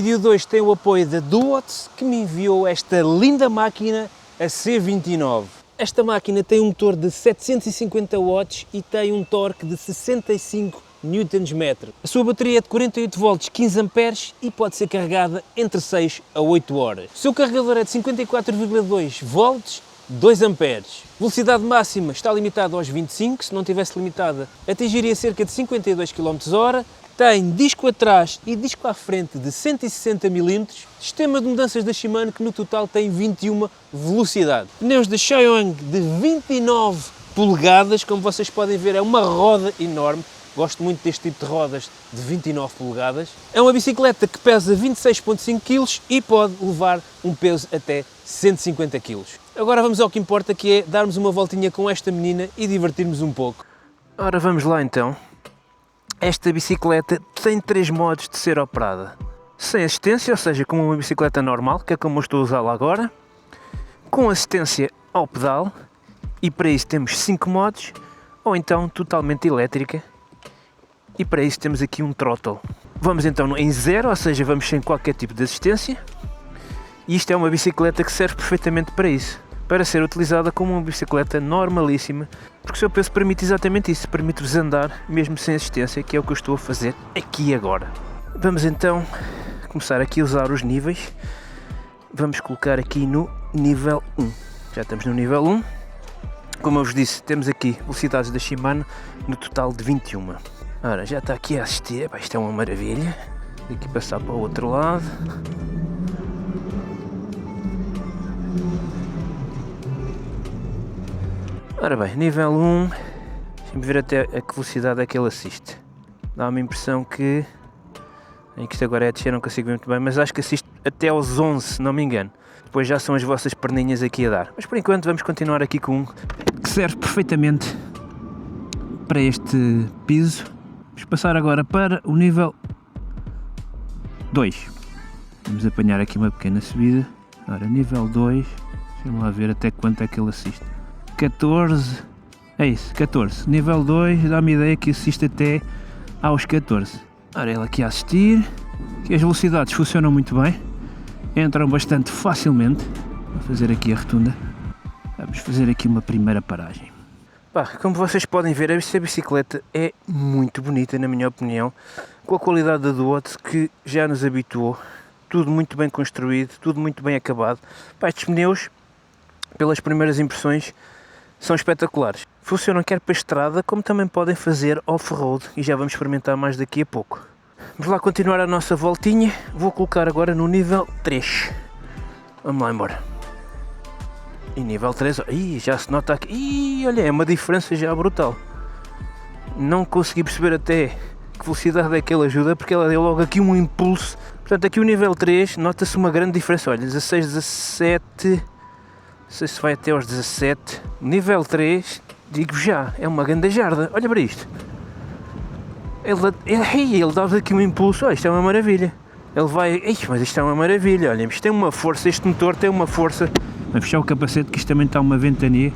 vídeo de hoje tem o apoio da Duots, que me enviou esta linda máquina, a C29. Esta máquina tem um motor de 750 watts e tem um torque de 65 Nm. A sua bateria é de 48 volts, 15 amperes e pode ser carregada entre 6 a 8 horas. O seu carregador é de 54,2 volts, 2 amperes. Velocidade máxima está limitada aos 25, se não tivesse limitada atingiria cerca de 52 km/h. Tem disco atrás e disco à frente de 160 mm, sistema de mudanças da Shimano que no total tem 21 velocidades. Pneus da Xiaoyang de 29 polegadas, como vocês podem ver é uma roda enorme, gosto muito deste tipo de rodas de 29 polegadas. É uma bicicleta que pesa 26,5 kg e pode levar um peso até 150 kg. Agora vamos ao que importa, que é darmos uma voltinha com esta menina e divertirmos um pouco. Ora, vamos lá então. Esta bicicleta tem 3 modos de ser operada. Sem assistência, ou seja, como uma bicicleta normal, que é como eu estou a usá-la agora. Com assistência ao pedal, e para isso temos 5 modos. Ou então totalmente elétrica, e para isso temos aqui um throttle. Vamos então em 0, ou seja, vamos sem qualquer tipo de assistência. E isto é uma bicicleta que serve perfeitamente para isso. Para ser utilizada como uma bicicleta normalíssima, porque o seu peso permite exatamente isso, permite-vos andar mesmo sem assistência, que é o que eu estou a fazer aqui agora. Vamos então começar aqui a usar os níveis. Vamos colocar aqui no nível 1. Já estamos no nível 1. Como eu vos disse, temos aqui velocidades da Shimano no total de 21. Ora, já está aqui a assistir, isto é uma maravilha. Aqui passar para o outro lado. Ora bem, nível 1, deixa-me ver até a que velocidade é que ele assiste. Dá-me a impressão que isto agora é a descer, não consigo ver muito bem, mas acho que assiste até aos 11, se não me engano. Depois já são as vossas perninhas aqui a dar. Mas por enquanto vamos continuar aqui com um que serve perfeitamente para este piso. Vamos passar agora para o nível 2. Vamos apanhar aqui uma pequena subida. Ora, nível 2, deixa-me lá ver até quanto é que ele assiste. 14, é isso, 14. Nível 2 dá-me a ideia que assiste até aos 14. Ora, ele aqui a assistir, que as velocidades funcionam muito bem, entram bastante facilmente. Vou fazer aqui a rotunda. Vamos fazer aqui uma primeira paragem. Como vocês podem ver, esta bicicleta é muito bonita, na minha opinião, com a qualidade da Duots que já nos habituou. Tudo muito bem construído, tudo muito bem acabado. Estes pneus, pelas primeiras impressões, são espetaculares. Funcionam quer para a estrada, como também podem fazer off-road, e já vamos experimentar mais daqui a pouco. Vamos lá continuar a nossa voltinha. Vou colocar agora no nível 3. Vamos lá embora. E nível 3, já se nota aqui, olha, é uma diferença já brutal. Não consegui perceber até que velocidade é que ele ajuda, porque ela deu logo aqui um impulso. Portanto, aqui o nível 3, nota-se uma grande diferença. Olha, 16, 17... Não sei se vai até aos 17. Nível 3, digo já, é uma grande jarda. Olha para isto. Ele dá-vos aqui um impulso. Isto é uma maravilha. Ele vai... mas isto é uma maravilha. Olha, isto tem uma força. Este motor tem uma força. Vou fechar o capacete, que isto também está uma ventania.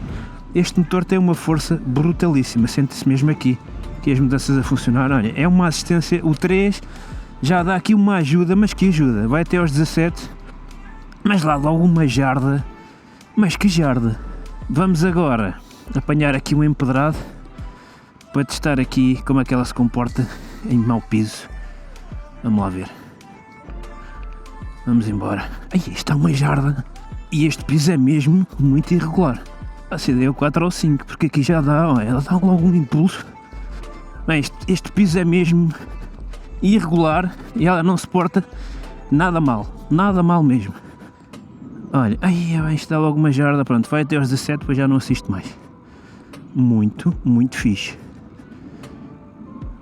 Este motor tem uma força brutalíssima. Sente-se mesmo aqui. Aqui as mudanças a funcionar. Olha, é uma assistência. O 3 já dá aqui uma ajuda, mas que ajuda. Vai até aos 17. Mas lá logo uma jarda. Mas que jarda! Vamos agora apanhar aqui um empedrado para testar aqui como é que ela se comporta em mau piso. Vamos lá ver. Vamos embora. Isto é uma jarda. E este piso é mesmo muito irregular. Se deu 4 ou 5, porque aqui já dá, ela dá logo um impulso. Bem, este piso é mesmo irregular e ela não se porta nada mal mesmo. Olha, isto dá logo uma jarda, pronto, vai até aos 17, depois já não assisto mais. Muito, muito fixe.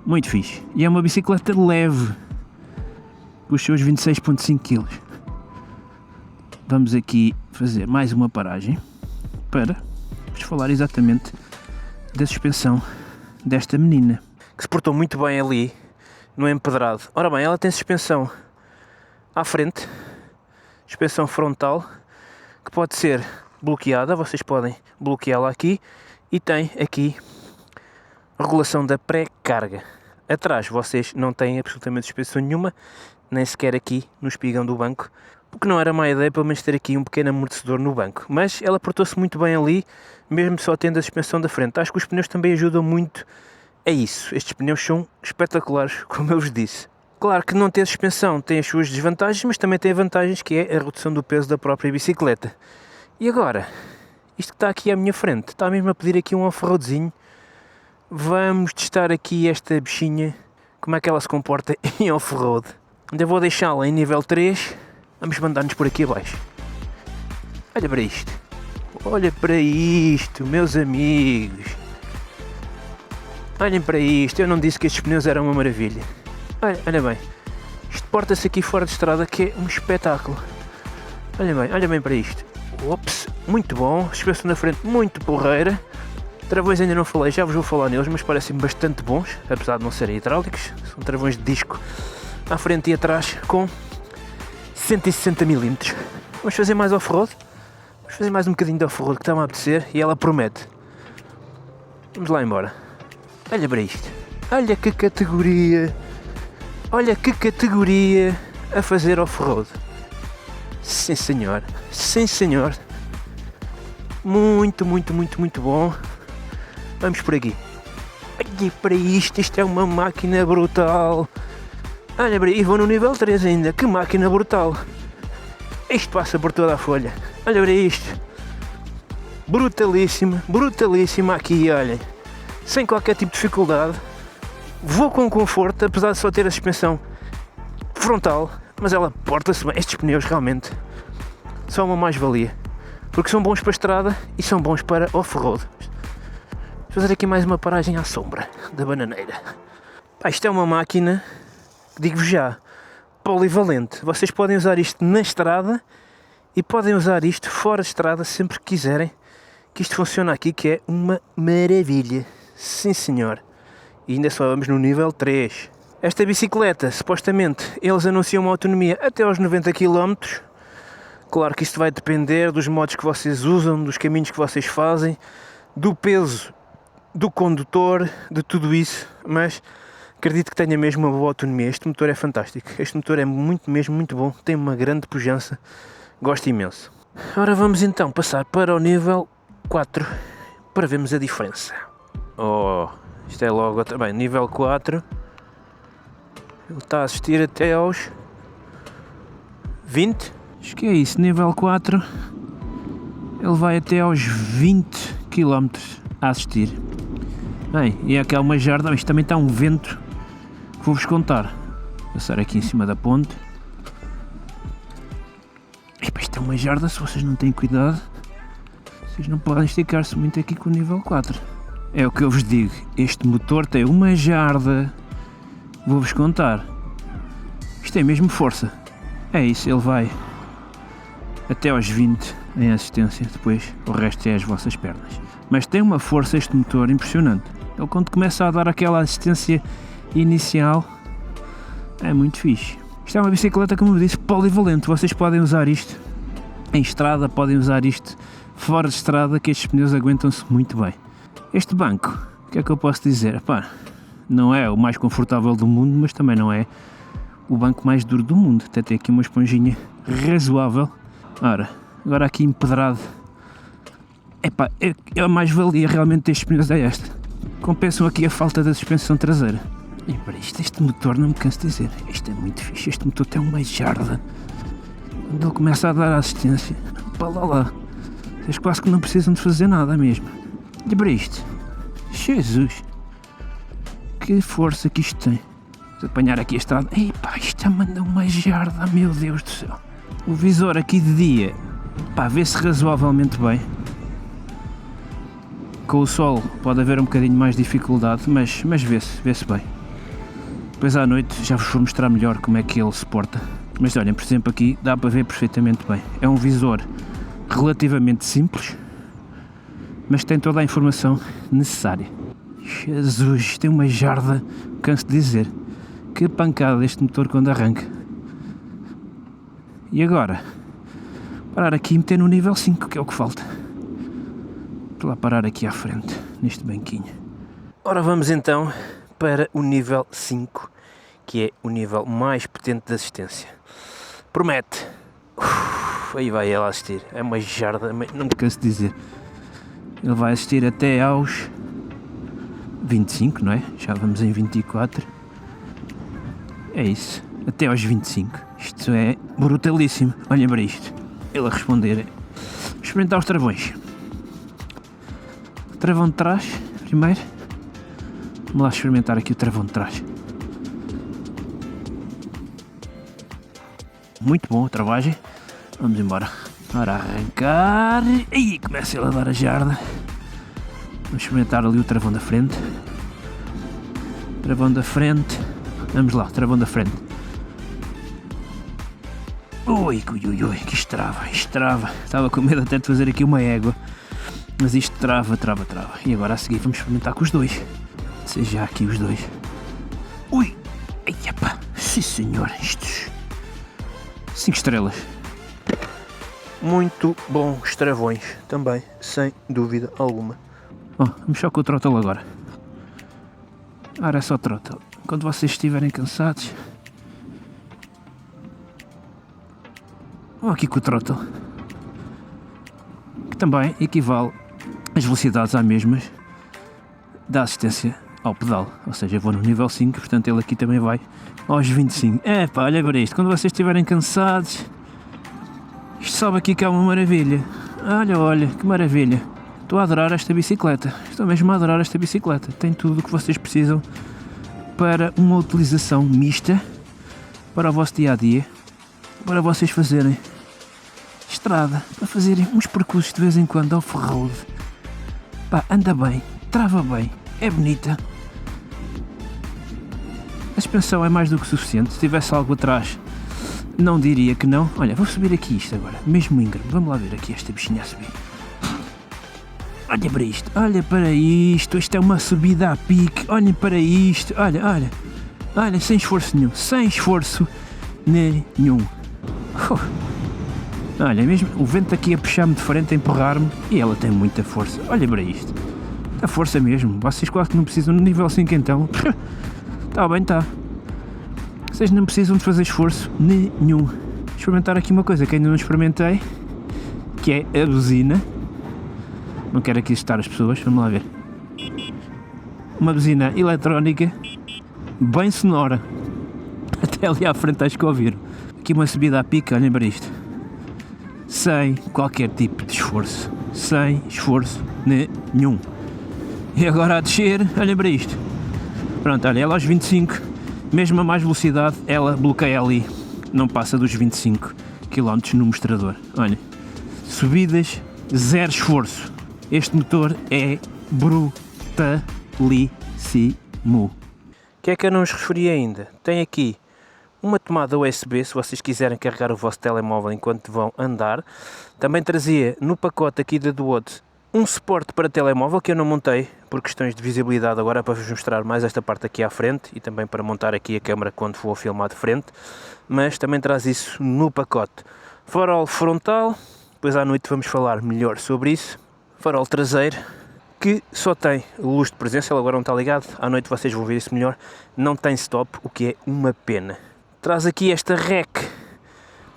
Muito fixe. E é uma bicicleta leve, com os seus 26,5 kg. Vamos aqui fazer mais uma paragem, para vos falar exatamente da suspensão desta menina. Que se portou muito bem ali, no empedrado. Ora bem, ela tem suspensão à frente, suspensão frontal, que pode ser bloqueada, vocês podem bloqueá-la aqui, e tem aqui regulação da pré-carga. Atrás vocês não têm absolutamente suspensão nenhuma, nem sequer aqui no espigão do banco, porque não era má ideia pelo menos ter aqui um pequeno amortecedor no banco. Mas ela portou-se muito bem ali, mesmo só tendo a suspensão da frente. Acho que os pneus também ajudam muito a isso. Estes pneus são espetaculares, como eu vos disse. Claro que não ter suspensão tem as suas desvantagens, mas também tem vantagens, que é a redução do peso da própria bicicleta. E agora, isto que está aqui à minha frente, está mesmo a pedir aqui um off-roadzinho. Vamos testar aqui esta bichinha, como é que ela se comporta em off-road. Ainda vou deixá-la em nível 3, vamos mandar-nos por aqui abaixo. Olha para isto. Olha para isto, meus amigos. Olhem para isto, eu não disse que estes pneus eram uma maravilha. Olha bem, isto porta-se aqui fora de estrada que é um espetáculo. Olha bem para isto. Ops, muito bom, suspensão na frente muito porreira. Travões ainda não falei, já vos vou falar neles, mas parecem bastante bons, apesar de não serem hidráulicos. São travões de disco à frente e atrás com 160 mm. Vamos fazer mais off-road? Vamos fazer mais um bocadinho de off-road que está-me a apetecer e ela promete. Vamos lá embora. Olha para isto. Olha que categoria. Olha que categoria a fazer off-road. Sim senhor. Sim senhor. Muito bom. Vamos por aqui. Olha para isto. Isto é uma máquina brutal. Olha para aí. E vou no nível 3 ainda. Que máquina brutal. Isto passa por toda a folha. Olha para isto. Brutalíssima aqui, olhem. Sem qualquer tipo de dificuldade. Vou com conforto, apesar de só ter a suspensão frontal, mas ela porta-se bem. Estes pneus realmente são uma mais-valia, porque são bons para a estrada e são bons para off-road. Vou fazer aqui mais uma paragem à sombra da bananeira. Pá, isto é uma máquina, digo-vos já, polivalente. Vocês podem usar isto na estrada e podem usar isto fora de estrada sempre que quiserem, que isto funciona aqui, que é uma maravilha. Sim senhor. E ainda só vamos no nível 3. Esta bicicleta, supostamente, eles anunciam uma autonomia até aos 90 km. Claro que isto vai depender dos modos que vocês usam, dos caminhos que vocês fazem, do peso do condutor, de tudo isso, mas acredito que tenha mesmo uma boa autonomia. Este motor é fantástico. Este motor é muito bom, tem uma grande pujança, gosto imenso. Ora vamos então passar para o nível 4 para vermos a diferença. Isto é logo também, nível 4. Ele está a assistir até aos 20. Acho que é isso, nível 4. Ele vai até aos 20 km a assistir. Bem, e aqui há uma jarda, mas também está um vento que vou-vos contar. Passar aqui em cima da ponte. Isto é uma jarda, se vocês não têm cuidado, vocês não podem esticar-se muito aqui com o nível 4. É o que eu vos digo, este motor tem uma jarda, vou-vos contar, isto é mesmo força, é isso, ele vai até aos 20 em assistência, depois o resto é as vossas pernas. Mas tem uma força este motor impressionante, ele quando começa a dar aquela assistência inicial, é muito fixe. Isto é uma bicicleta, como eu disse, polivalente, vocês podem usar isto em estrada, podem usar isto fora de estrada, que estes pneus aguentam-se muito bem. Este banco, o que é que eu posso dizer? Epá, não é o mais confortável do mundo, mas também não é o banco mais duro do mundo. Até tem aqui uma esponjinha razoável. Ora, agora aqui empedrado. Epá, a mais-valia realmente destes pneus é esta. Compensam aqui a falta da suspensão traseira. E para isto, este motor, não me canso de dizer, isto é muito fixe. Este motor tem uma jarda. Quando ele começa a dar assistência, para lá. Vocês quase que não precisam de fazer nada mesmo. E para isto, Jesus, que força que isto tem. Se apanhar aqui a estrada, epá, isto manda uma jarda, meu Deus do céu. O visor aqui de dia, pá, vê-se razoavelmente bem. Com o sol pode haver um bocadinho mais de dificuldade, mas vê-se bem. Depois à noite já vos vou mostrar melhor como é que ele se porta. Mas olhem, por exemplo, aqui dá para ver perfeitamente bem. É um visor relativamente simples, mas tem toda a informação necessária. Jesus, tem uma jarda, canso de dizer. Que pancada este motor quando arranca. E agora? Parar aqui e meter no nível 5, que é o que falta. Vou lá parar aqui à frente, neste banquinho. Ora vamos então para o nível 5, que é o nível mais potente de assistência. Promete. Aí vai ela assistir. É uma jarda, não me canso de dizer. Ele vai assistir até aos 25, não é? Já vamos em 24. É isso. Até aos 25. Isto é brutalíssimo. Olhem para isto. Ele a responder. Experimentar os travões. Travão de trás, primeiro. Vamos lá experimentar aqui o travão de trás. Muito bom a travagem. Vamos embora. Para arrancar. Aí começa ele a dar a jarda. Vamos experimentar ali o travão da frente. Travão da frente. Vamos lá, travão da frente. Ui, que isto trava. Estava com medo até de fazer aqui uma égua. Mas isto trava. E agora a seguir vamos experimentar com os dois. Seja aqui os dois. Ui! Ai, epá! Sim senhor, estes 5 estrelas. Muito bons travões, também, sem dúvida alguma. Vamos só com o throttle agora. Ora, é só throttle. Quando vocês estiverem cansados... Vamos aqui com o throttle. Que também equivale às velocidades às mesmas da assistência ao pedal, ou seja, eu vou no nível 5, portanto ele aqui também vai aos 25. Epá, olha para isto, quando vocês estiverem cansados, isto sobe aqui que é uma maravilha. Olha, que maravilha. Estou a adorar esta bicicleta, estou mesmo a adorar esta bicicleta. Tem tudo o que vocês precisam para uma utilização mista, para o vosso dia-a-dia, para vocês fazerem estrada, para fazerem uns percursos de vez em quando off-road. Pá, anda bem, trava bem, é bonita. A suspensão é mais do que suficiente. Se tivesse algo atrás, não diria que não. Olha, vou subir aqui isto agora, mesmo íngreme. Vamos lá ver aqui esta bichinha a subir. Olha para isto, olha para isto. Isto é uma subida a pique. Olhem para isto, olha, sem esforço nenhum. Olha, mesmo o vento aqui a puxar-me de frente, a empurrar-me, e ela tem muita força. Olha para isto. A força mesmo. Vocês quase que não precisam no nível 5 então. Está bem, está. Vocês não precisam de fazer esforço nenhum. Experimentar aqui uma coisa que ainda não experimentei, que é a buzina. Não quero aqui assustar as pessoas, vamos lá ver. Uma buzina eletrónica, bem sonora. Até ali à frente acho que ouviram. Aqui uma subida à pica, olhem para isto. Sem qualquer tipo de esforço. Sem esforço nenhum. E agora a descer, olhem para isto. Pronto, olha, ela aos 25, mesmo a mais velocidade, ela bloqueia ali. Não passa dos 25 km no mostrador. Olha, subidas, zero esforço. Este motor é brutalíssimo. O que é que eu não os referi ainda? Tem aqui uma tomada USB, se vocês quiserem carregar o vosso telemóvel enquanto vão andar. Também trazia no pacote aqui da Duoto um suporte para telemóvel que eu não montei por questões de visibilidade agora, para vos mostrar mais esta parte aqui à frente e também para montar aqui a câmera quando for filmar de frente, mas também traz isso no pacote. Farol frontal, depois à noite vamos falar melhor sobre isso. Farol traseiro, que só tem luz de presença, ele agora não está ligado, à noite vocês vão ver isso melhor, não tem stop, o que é uma pena. Traz aqui esta rack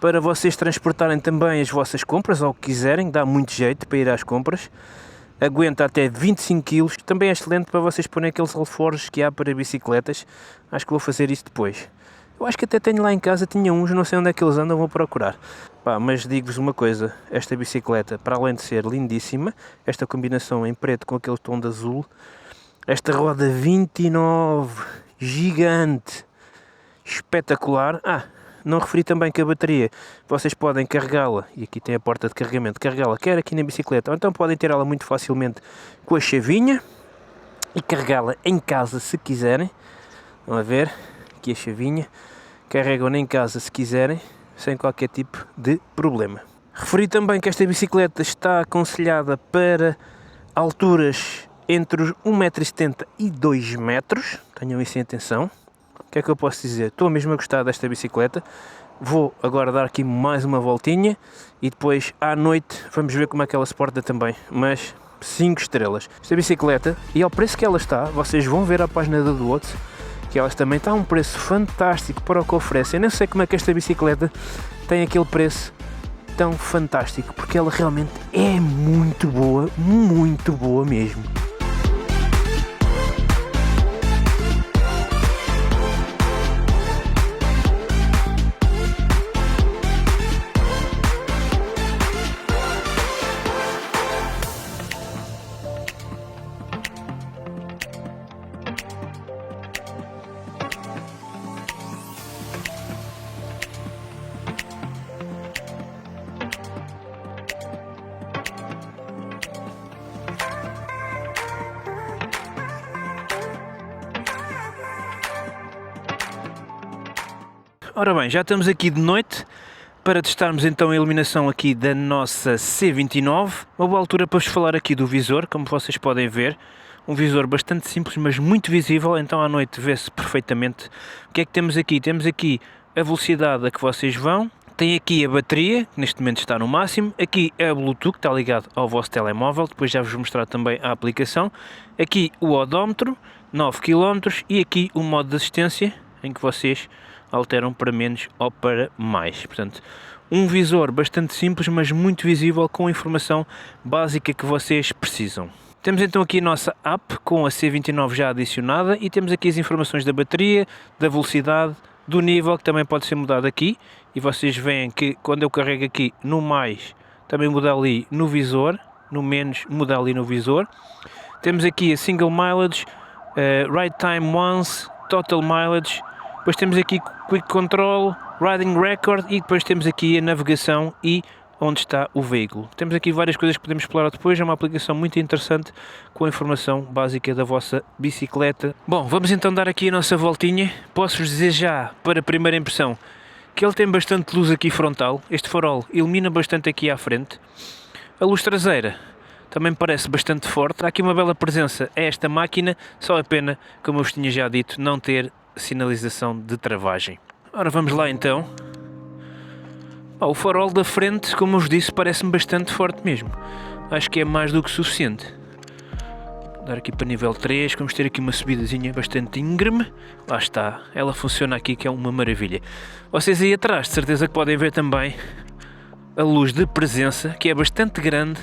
para vocês transportarem também as vossas compras, ou o que quiserem, dá muito jeito para ir às compras. Aguenta até 25 kg, também é excelente para vocês porem aqueles alforjes que há para bicicletas. Acho que vou fazer isso depois. Eu acho que até tenho lá em casa, tinha uns, não sei onde é que eles andam, vou procurar. Pá, mas digo-vos uma coisa, esta bicicleta, para além de ser lindíssima, esta combinação em preto com aquele tom de azul, esta roda 29, gigante, espetacular. Não referi também que a bateria, vocês podem carregá-la, e aqui tem a porta de carregamento, carregá-la quer aqui na bicicleta, ou então podem tirá-la muito facilmente com a chavinha e carregá-la em casa se quiserem. Vão a ver, aqui a chavinha, carregam-na em casa se quiserem, sem qualquer tipo de problema. Referi também que esta bicicleta está aconselhada para alturas entre os 1,70 m e 2 metros, tenham isso em atenção. O que é que eu posso dizer? Estou mesmo a gostar desta bicicleta. Vou agora dar aqui mais uma voltinha e depois à noite vamos ver como é que ela se porta também. Mas 5 estrelas. Esta bicicleta, e ao preço que ela está, vocês vão ver a página da Duoto, que elas também está a um preço fantástico para o que oferece. Eu nem sei como é que esta bicicleta tem aquele preço tão fantástico, porque ela realmente é muito boa mesmo. Ora bem, já estamos aqui de noite para testarmos então a iluminação aqui da nossa C29. Uma boa altura para vos falar aqui do visor, como vocês podem ver. Um visor bastante simples, mas muito visível, então à noite vê-se perfeitamente. O que é que temos aqui? Temos aqui a velocidade a que vocês vão. Tem aqui a bateria, que neste momento está no máximo. Aqui é o Bluetooth, que está ligado ao vosso telemóvel. Depois já vos vou mostrar também a aplicação. Aqui o odómetro, 9 km. E aqui o modo de assistência, em que vocês alteram para menos ou para mais. Portanto, um visor bastante simples, mas muito visível, com a informação básica que vocês precisam. Temos então aqui a nossa app com a C29 já adicionada e temos aqui as informações da bateria, da velocidade, do nível, que também pode ser mudado aqui, e vocês veem que quando eu carrego aqui no mais, também muda ali no visor, no menos muda ali no visor. Temos aqui a Single Mileage, Ride Time Once, Total Mileage. Depois temos aqui Quick Control, Riding Record e depois temos aqui a navegação e onde está o veículo. Temos aqui várias coisas que podemos explorar depois, é uma aplicação muito interessante com a informação básica da vossa bicicleta. Bom, vamos então dar aqui a nossa voltinha. Posso-vos dizer já, para a primeira impressão, que ele tem bastante luz aqui frontal. Este farol ilumina bastante aqui à frente. A luz traseira também parece bastante forte. Há aqui uma bela presença a esta máquina, só a pena, como eu vos tinha já dito, não ter sinalização de travagem. Ora, vamos lá então. O farol da frente, como eu vos disse, parece-me bastante forte mesmo. Acho que é mais do que suficiente. Vou dar aqui para nível 3, vamos ter aqui uma subidazinha bastante íngreme. Lá está, ela funciona aqui, que é uma maravilha. Vocês aí atrás, de certeza que podem ver também a luz de presença, que é bastante grande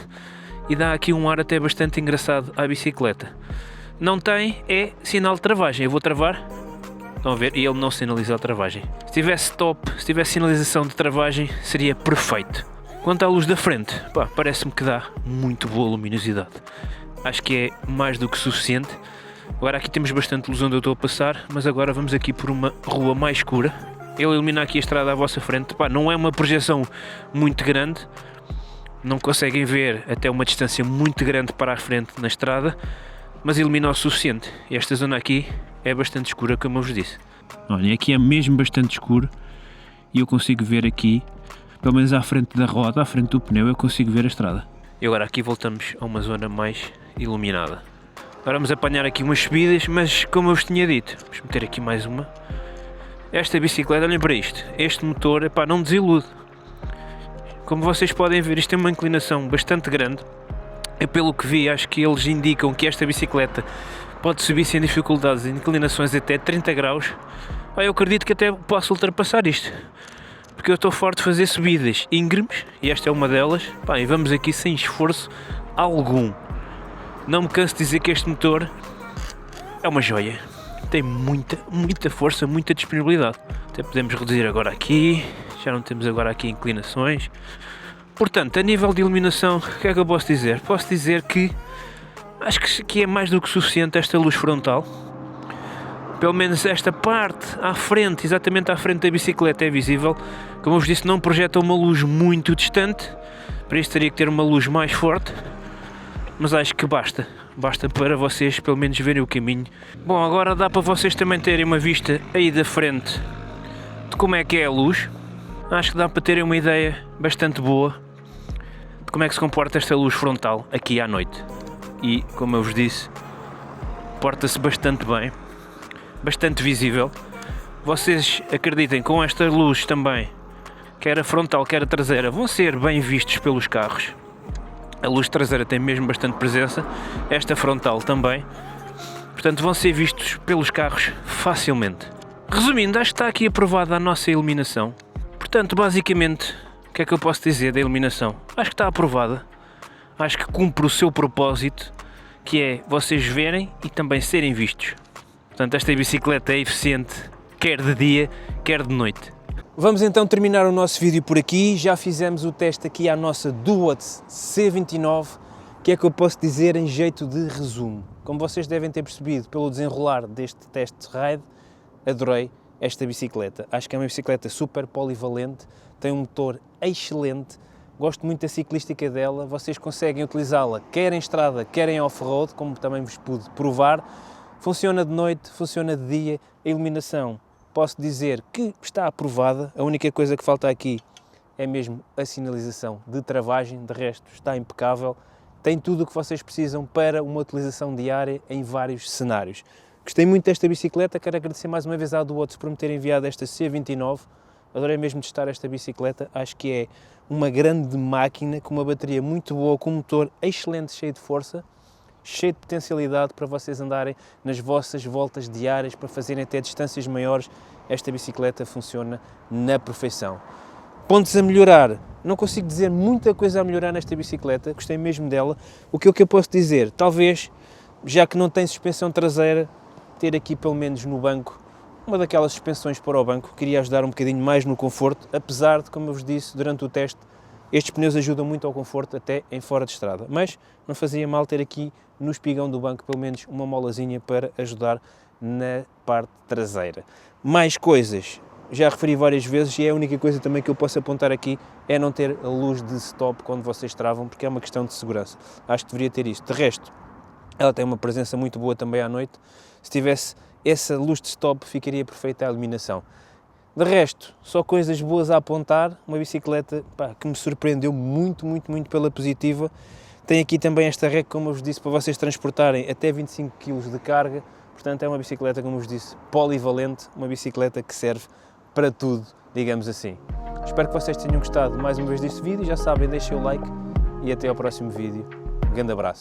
e dá aqui um ar até bastante engraçado à bicicleta. Não tem sinal de travagem. Eu vou travar. Estão a ver? E ele não sinaliza a travagem. Se tivesse stop, se tivesse sinalização de travagem, seria perfeito. Quanto à luz da frente, parece-me que dá muito boa luminosidade. Acho que é mais do que suficiente. Agora aqui temos bastante luz onde eu estou a passar, mas agora vamos aqui por uma rua mais escura. Ele ilumina aqui a estrada à vossa frente. Não é uma projeção muito grande. Não conseguem ver até uma distância muito grande para a frente na estrada, mas ilumina o suficiente. Esta zona aqui é bastante escura, como eu vos disse. Olha, aqui é mesmo bastante escuro e eu consigo ver aqui, pelo menos à frente da roda, à frente do pneu, eu consigo ver a estrada. E agora aqui voltamos a uma zona mais iluminada. Agora vamos apanhar aqui umas subidas, mas como eu vos tinha dito, vamos meter aqui mais uma. Esta bicicleta, olhem para isto, este motor, não desilude. Como vocês podem ver, isto tem uma inclinação bastante grande. Pelo que vi, acho que eles indicam que esta bicicleta pode subir sem dificuldades em inclinações até 30 graus. Eu acredito que até posso ultrapassar isto, porque eu estou forte de fazer subidas íngremes, e esta é uma delas. E vamos aqui sem esforço algum. Não me canso de dizer que este motor é uma joia. Tem muita força, muita disponibilidade. Até podemos reduzir agora aqui, já não temos agora aqui inclinações. Portanto, a nível de iluminação, o que é que eu posso dizer? Posso dizer que acho que é mais do que suficiente esta luz frontal. Pelo menos esta parte à frente, exatamente à frente da bicicleta, é visível. Como eu vos disse, não projeta uma luz muito distante. Para isso teria que ter uma luz mais forte. Mas acho que basta. Basta para vocês pelo menos verem o caminho. Bom, agora dá para vocês também terem uma vista aí da frente de como é que é a luz. Acho que dá para terem uma ideia bastante boa de como é que se comporta esta luz frontal aqui à noite. E, como eu vos disse, porta-se bastante bem, bastante visível. Vocês acreditem, com esta luz também, quer a frontal, quer a traseira, vão ser bem vistos pelos carros. A luz traseira tem mesmo bastante presença, esta frontal também. Portanto, vão ser vistos pelos carros facilmente. Resumindo, acho que está aqui aprovada a nossa iluminação. Portanto, basicamente, o que é que eu posso dizer da iluminação? Acho que está aprovada. Acho que cumpre o seu propósito, que é vocês verem e também serem vistos. Portanto, esta bicicleta é eficiente, quer de dia, quer de noite. Vamos então terminar o nosso vídeo por aqui. Já fizemos o teste aqui à nossa Duots C29. O que é que eu posso dizer em jeito de resumo? Como vocês devem ter percebido pelo desenrolar deste teste ride, adorei esta bicicleta. Acho que é uma bicicleta super polivalente, tem um motor excelente, gosto muito da ciclística dela, vocês conseguem utilizá-la quer em estrada, quer em off-road, como também vos pude provar. Funciona de noite, funciona de dia, a iluminação, posso dizer que está aprovada, a única coisa que falta aqui é mesmo a sinalização de travagem, de resto está impecável. Tem tudo o que vocês precisam para uma utilização diária em vários cenários. Gostei muito desta bicicleta, quero agradecer mais uma vez à Duots por me ter enviado esta C29. Adorei mesmo testar esta bicicleta, acho que é uma grande máquina, com uma bateria muito boa, com um motor excelente, cheio de força, cheio de potencialidade para vocês andarem nas vossas voltas diárias, para fazerem até distâncias maiores. Esta bicicleta funciona na perfeição. Pontos a melhorar, não consigo dizer muita coisa a melhorar nesta bicicleta, gostei mesmo dela. O que eu posso dizer, talvez, já que não tem suspensão traseira, ter aqui pelo menos no banco uma daquelas suspensões para o banco, queria ajudar um bocadinho mais no conforto, apesar de, como eu vos disse durante o teste, estes pneus ajudam muito ao conforto até em fora de estrada, mas não fazia mal ter aqui no espigão do banco pelo menos uma molazinha para ajudar na parte traseira. Mais coisas, já referi várias vezes e é a única coisa também que eu posso apontar aqui é não ter a luz de stop quando vocês travam, porque é uma questão de segurança. Acho que deveria ter isto. De resto, ela tem uma presença muito boa também à noite. Se tivesse essa luz de stop, ficaria perfeita a iluminação. De resto, só coisas boas a apontar. Uma bicicleta que me surpreendeu muito pela positiva. Tem aqui também esta rec, como eu vos disse, para vocês transportarem até 25 kg de carga. Portanto, é uma bicicleta, como eu vos disse, polivalente, uma bicicleta que serve para tudo, digamos assim. Espero que vocês tenham gostado mais uma vez deste vídeo. Já sabem, deixem o like e até ao próximo vídeo. Um grande abraço.